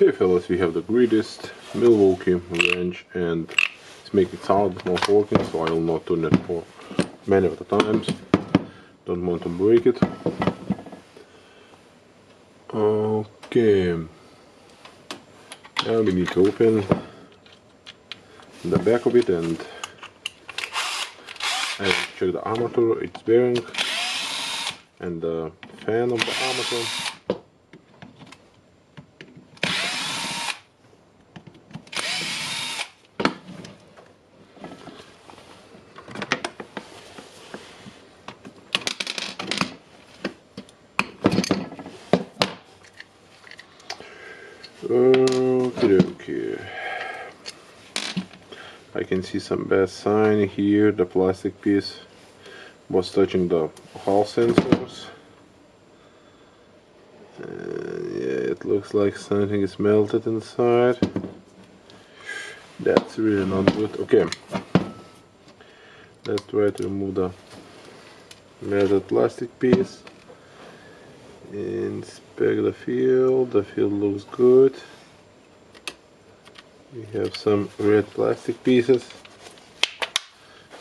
Hey fellas, we have the greatest Milwaukee wrench and it's making sound, it's not working, so I will not turn it for many of the times. Don't want to break it. Okay, now we need to open the back of it and check the armature, its bearing, and the fan of the armature. Okay. I can see some bad sign here. The plastic piece was touching the hall sensors. Yeah, it looks like something is melted inside. That's really not good. Okay, let's try to remove the melted plastic piece. Inspect the field. The field looks good. We have some red plastic pieces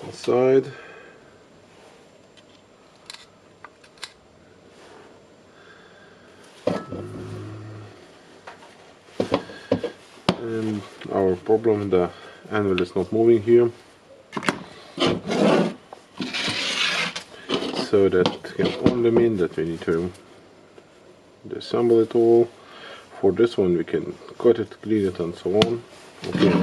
inside. And our problem, the anvil is not moving here. So that can only mean that we need to disassemble it all. For this one we can cut it, clean it and so on. Okay.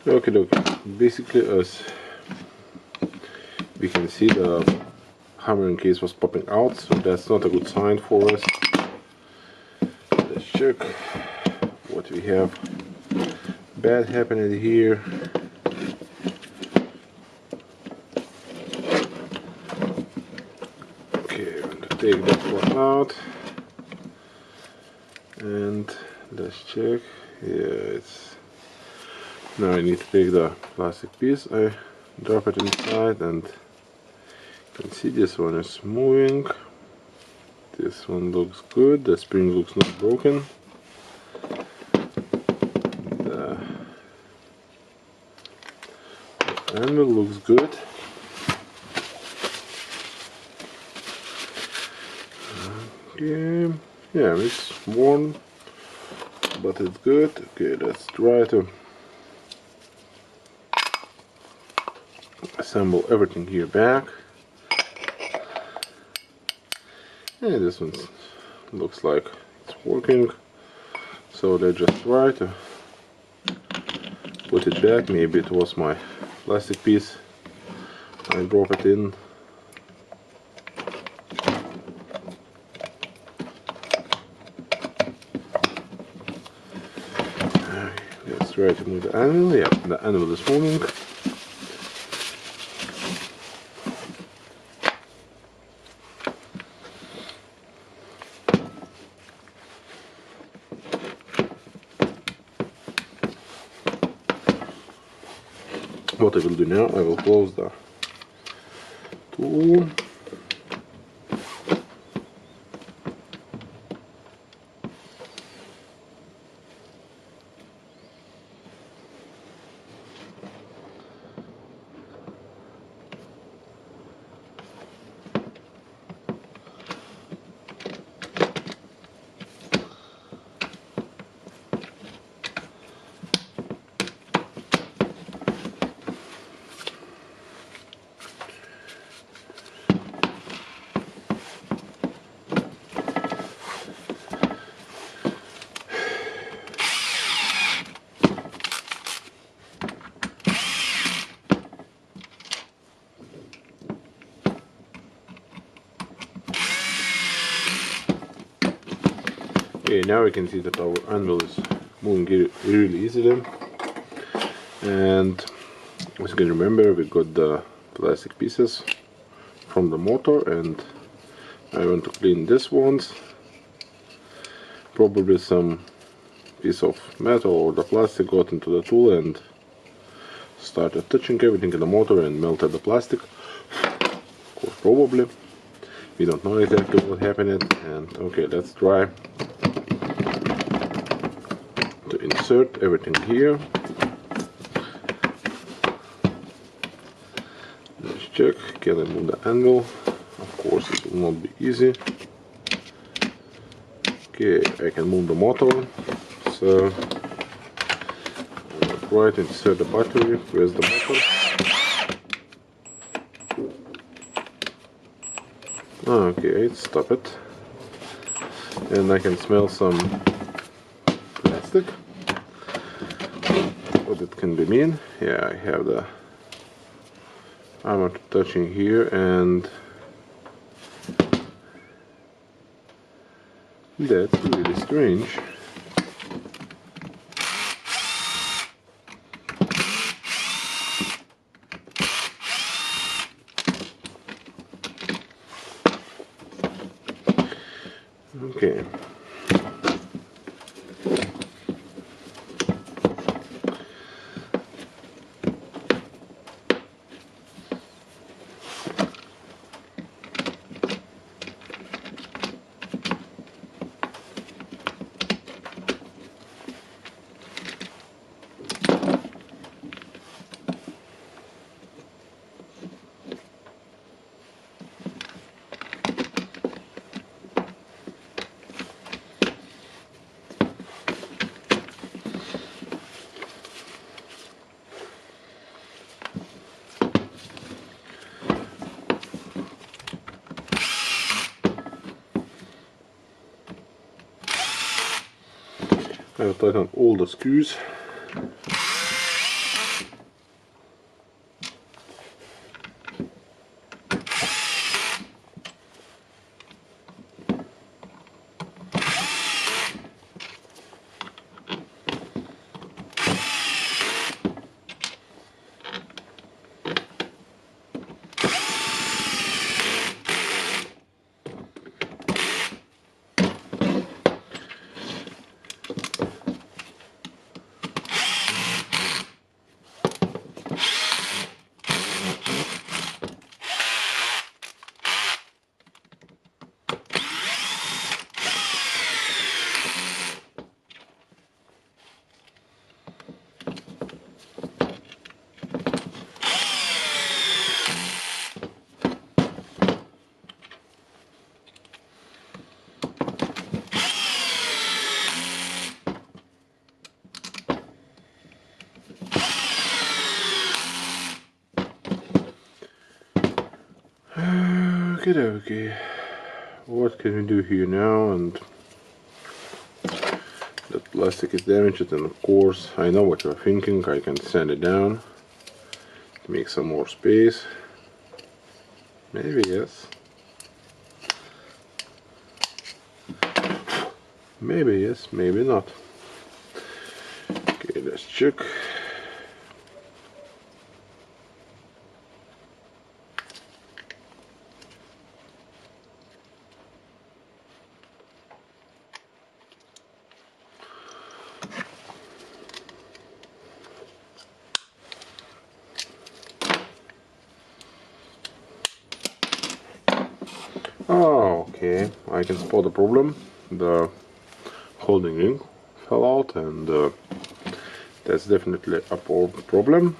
Okay, basically as we can see, the hammering case was popping out, so that's not a good sign for us. Let's check what we have bad happening here. Okay, I'm going to take that one out and let's check. Yeah, it's now I need to take the plastic piece, I drop it inside and you can see this one is moving. This one looks good, the spring looks not broken. The anvil looks good. Okay, yeah, it's worn, but it's good. Okay, let's try to assemble everything here back. Yeah, this one looks like it's working, so let's just try to put it back. Maybe it was my plastic piece, I drop it in. Let's try to move the anvil. Yeah, the anvil is moving. What I will do now, I will close the tool. Okay, now we can see that our anvil is moving really easily, and as you can remember, we got the plastic pieces from the motor, and I want to clean this ones. Probably some piece of metal or the plastic got into the tool and started touching everything in the motor and melted the plastic. Of course, probably. We don't know exactly what happened. And okay, let's try to insert everything here. Let's check. Can I move the anvil? Of course, it will not be easy. Okay, I can move the motor. So I'll try to insert the battery. Where's the button? Okay, stop it. And I can smell some plastic. What it can be mean? Yeah, I have the armor touching here, and that's really strange. Okay. I'll tighten all the screws. Okay, what can we do here now? And the plastic is damaged, and of course I know what you're thinking. I can sand it down to make some more space. Maybe yes. Maybe yes, maybe not. Okay, let's check. Oh, okay, I can spot the problem. The holding ring fell out, and that's definitely a problem.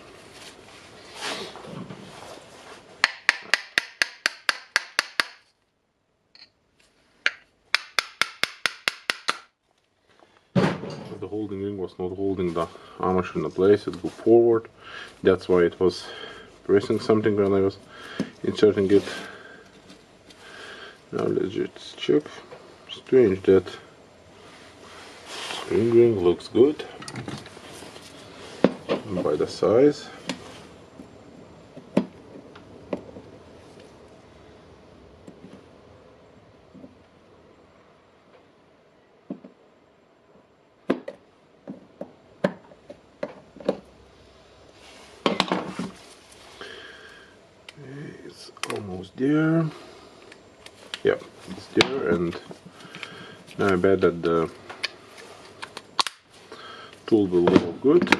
The holding ring was not holding the armature in place, it moved forward. That's why it was pressing something when I was inserting it. Now let's just check. Strange that spring ring looks good by the size. there. Yep, it's there, and now I bet that the tool will work good.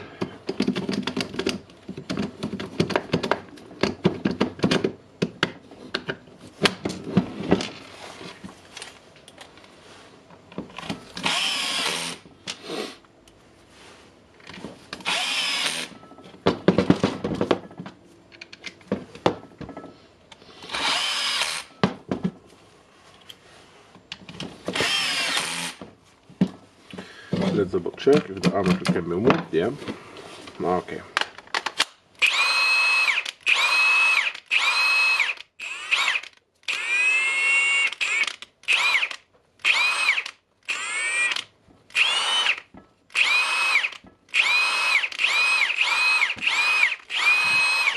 Let's double check if the armature can be moved. Yeah. Okay.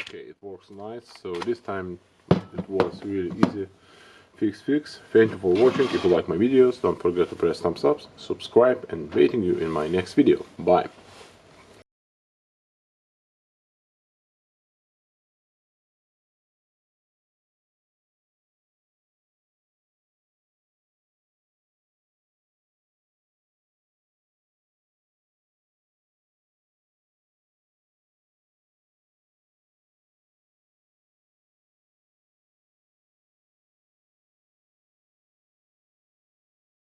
Okay, it works nice. So this time it was really easy fix. Thank you for watching. If you like my videos, don't forget to press thumbs up, subscribe, and waiting you in my next video. Bye.